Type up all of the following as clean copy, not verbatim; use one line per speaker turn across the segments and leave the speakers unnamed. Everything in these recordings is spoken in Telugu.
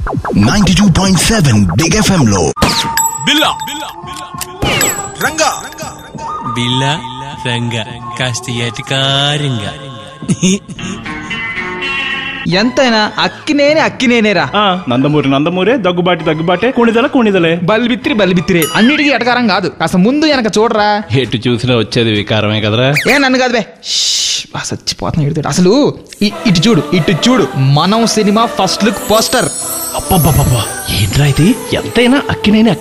92.7 బిగ్ ఎఫ్ఎం లో
బిల్లా
రంగా
బిల్లా రంగా కాస్త ఎటకారంగా.
ఎంతైనా అక్కినేనేరా.
నందమూరే దగ్గుబాటే కొణిదలే
బల్బిత్తిరే అన్నిటికీ ఎటకారం కాదు. అసలు ముందు వెనక చూడరా.
ఎటు చూసినా వచ్చేది వికారమే కదరా.
నన్ను కాదు బే, చచ్చిపోతున్నా. అసలు ఇటు చూడు మనం సినిమా ఫస్ట్ లుక్ పోస్టర్.
అబ్బబ్బబ్బా ఏంట్రా ఇది? ఎంతైనా అక్కినేనే.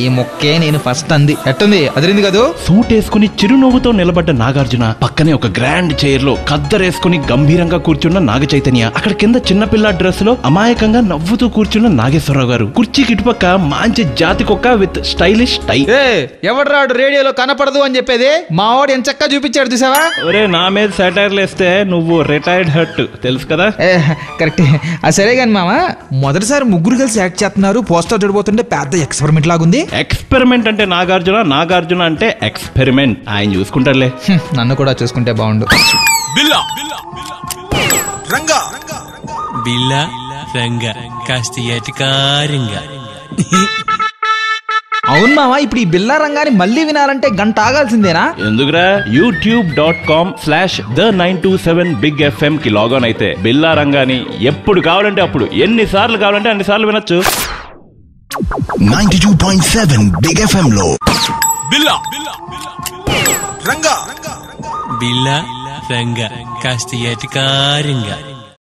ఈ మొక్కే నేను ఫస్ట్ అంది. ఎట్టుంది? అదిరింది కదూ.
సూట్ వేసుకుని చిరునవ్వుతో నిలబడ్డ నాగార్జున, పక్కనే ఒక గ్రాండ్ చైర్ లో కద్దరేసుకుని గంభీరంగా కూర్చున్న నాగ చైతన్య, అక్కడ కింద చిన్నపిల్ల డ్రెస్ లో అమాయకంగా నవ్వుతూ కూర్చున్న నాగేశ్వరరావు గారు, కుర్చీకి ఇటుపక్క మంచి జాతి కుక్క విత్ స్టైలిష్ టై.
ఎవడ్రాడు రేడియోలో కనపడదు అని చెప్పేది? మా వాడు ఎంచక్కా చూపించాడు చూసావా?
ఒరే, నా మీద సెటైర్లు వేస్తే నువ్వు రిటైర్డ్ హర్ట్ తెలుసు కదా.
కరెక్ట్. సరే గాని మామ, మొదటిసారి ముగ్గురు కలిసి యాక్ట్ చేస్తున్నారు. పోస్టర్ చూడబోతుంటే పెద్ద ఎక్స్పెరిమెంట్ లాగుంది.
ఎక్స్పెరిమెంట్ అంటే నాగార్జున అంటే ఎక్స్పెరిమెంట్. ఆయన చూసుకుంటారులే.
నన్ను కూడా చూసుకుంటే బాగుండు.
బిల్లా
రంగా
బిల్లా రంగా కాస్త ఎటకారంగా.
అవును మామ, ఇప్పుడు ఈ బిల్లా రంగాన్ని మళ్ళీ వినాలంటే గంట ఆగాల్సిందేనా?
ఎందుకురా, youtube.com/the927 బిగ్ ఎఫ్ఎం కి లాగిన్ అయితే బిల్లా రంగాని ఎప్పుడు కావాలంటే అప్పుడు, ఎన్నిసార్లు కావాలంటే అన్నిసార్లు వినొచ్చు.
92.7 బిగ్ ఎఫ్ఎం లో
బిల్లా
రంగా
బిల్లా రంగా కాస్త ఎటకారంగా.